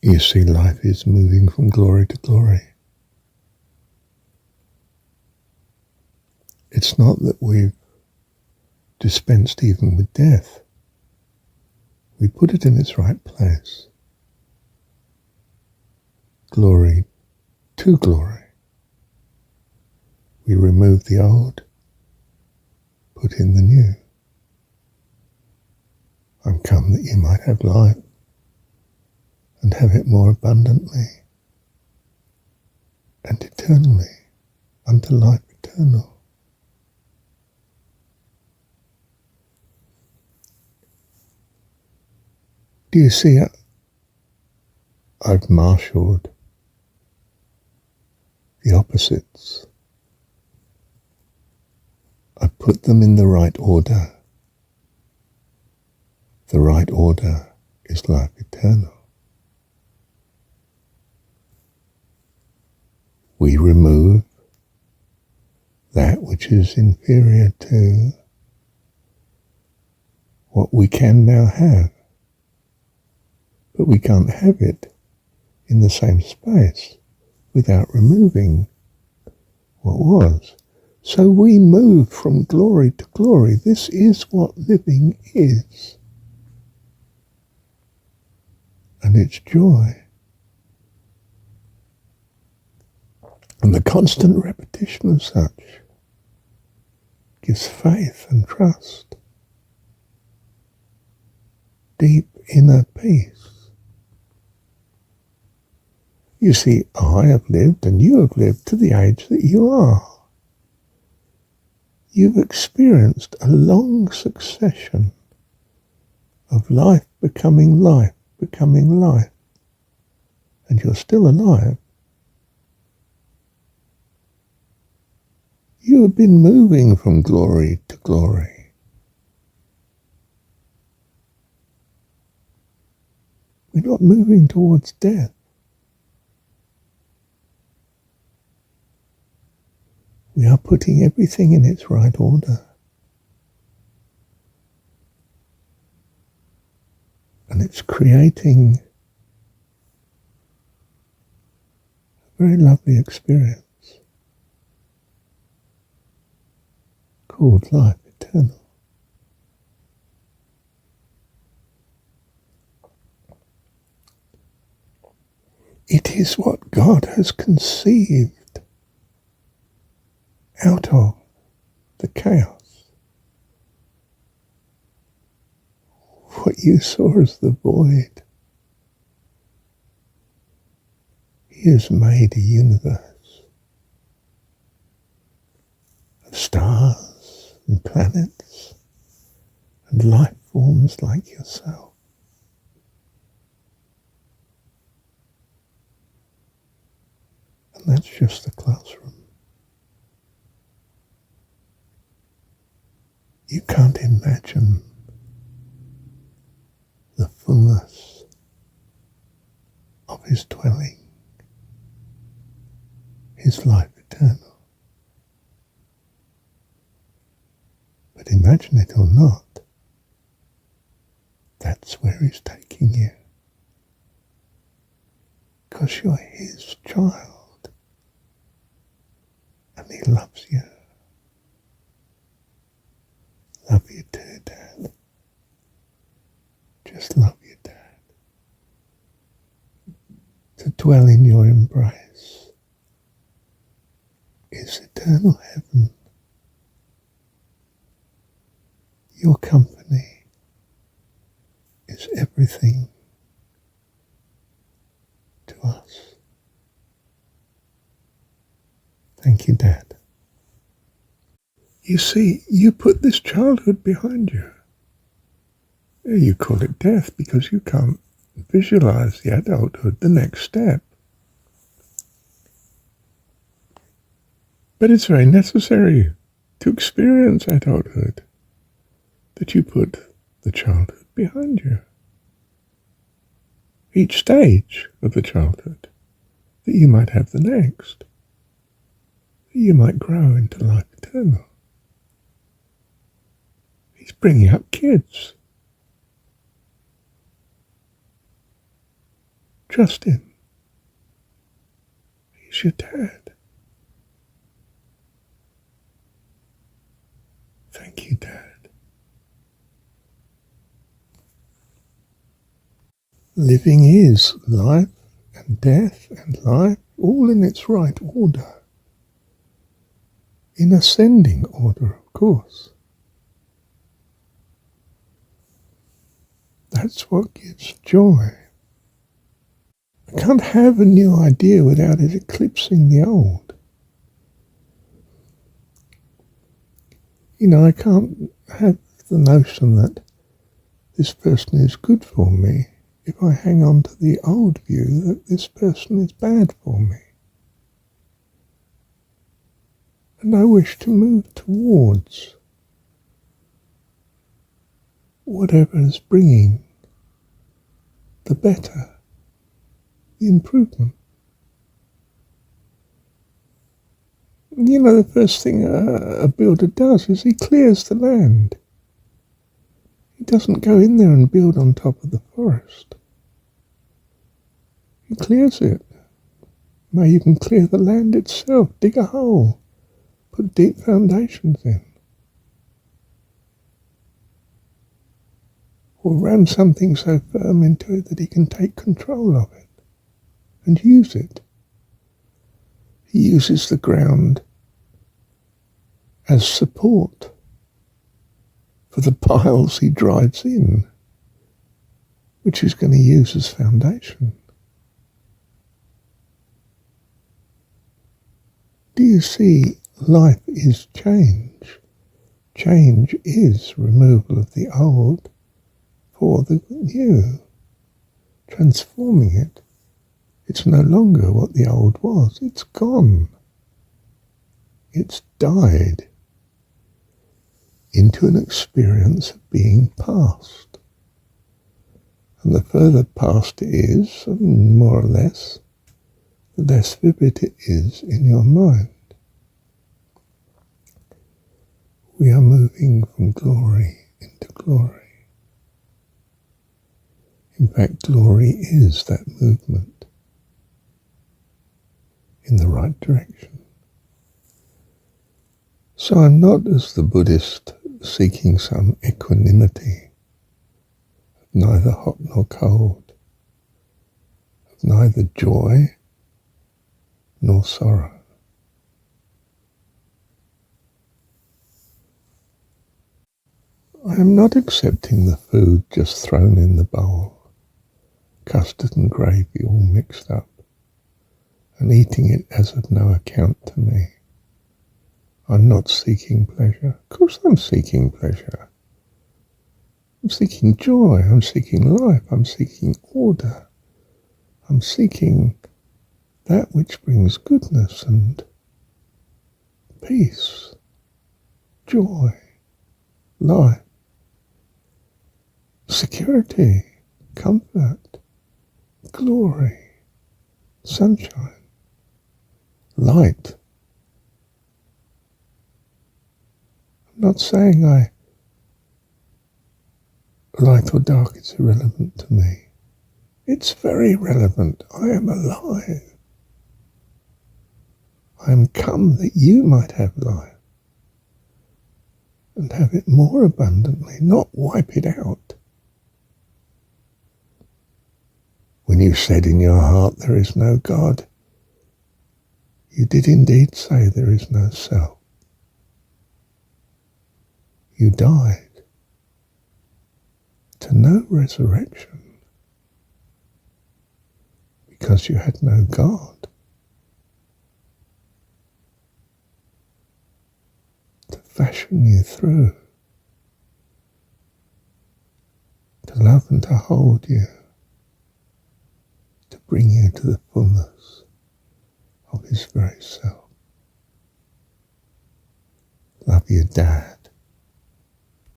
You see, life is moving from glory to glory. It's not that we've dispensed even with death. We put it in its right place. Glory to glory. We remove the old, put in the new. I'm come that you might have life and have it more abundantly and eternally unto life eternal. Do you see, I've marshalled the opposites. I put them in the right order. The right order is life eternal. We remove that which is inferior to what we can now have. But we can't have it in the same space without removing what was. So we move from glory to glory. This is what living is. And it's joy. And the constant repetition of such gives faith and trust, deep inner peace. You see, I have lived and you have lived to the age that you are. You've experienced a long succession of life becoming life, becoming life, and you're still alive. You have been moving from glory to glory. We're not moving towards death. We are putting everything in its right order. And it's creating a very lovely experience called life eternal. It is what God has conceived out of the chaos. What you saw as the void, He has made a universe of stars and planets and life forms like yourself. And that's just the classroom. You can't imagine the fullness of His dwelling, His life eternal. But imagine it or not, that's where He's taking you. Because you're His child and He loves you. Love you too, Dad. Just love you, Dad. To dwell in your embrace is eternal heaven. Your company is everything to us. Thank you, Dad. You see, you put this childhood behind you. You call it death because you can't visualize the adulthood, the next step. But it's very necessary to experience adulthood that you put the childhood behind you. Each stage of the childhood, that you might have the next, that you might grow into life eternal. He's bringing up kids. Trust him. He's your dad. Thank you, Dad. Living is life and death and life, all in its right order. In ascending order, of course. That's what gives joy. I can't have a new idea without it eclipsing the old. I can't have the notion that this person is good for me if I hang on to the old view that this person is bad for me. And I wish to move towards whatever is bringing the better, the improvement. The first thing a builder does is he clears the land. He doesn't go in there and build on top of the forest. He clears it. May even clear the land itself, dig a hole, put deep foundations in. Or ram something so firm into it that he can take control of it and use it. He uses the ground as support for the piles he drives in, which he's going to use as foundation. Do you see? Life is change. Change is removal of the old for the new, transforming it. It's no longer what the old was. It's gone. It's died into an experience of being past. And the further past it is, more or less, the less vivid it is in your mind. We are moving from glory into glory. In fact, glory is that movement in the right direction. So I'm not, as the Buddhist, seeking some equanimity of neither hot nor cold, of neither joy nor sorrow. I am not accepting the food just thrown in the bowl, custard and gravy all mixed up, and eating it as of no account to me. I'm not seeking pleasure. Of course I'm seeking pleasure. I'm seeking joy. I'm seeking life. I'm seeking order. I'm seeking that which brings goodness and peace, joy, life, security, comfort, glory, sunshine, light. I'm not saying light or dark is irrelevant to me. It's very relevant. I am alive. I am come that you might have life and have it more abundantly, not wipe it out. When you said in your heart there is no God, you did indeed say there is no self. You died to no resurrection because you had no God to fashion you through, to love and to hold you, to bring you to the fullness of his very self. Love you, Dad.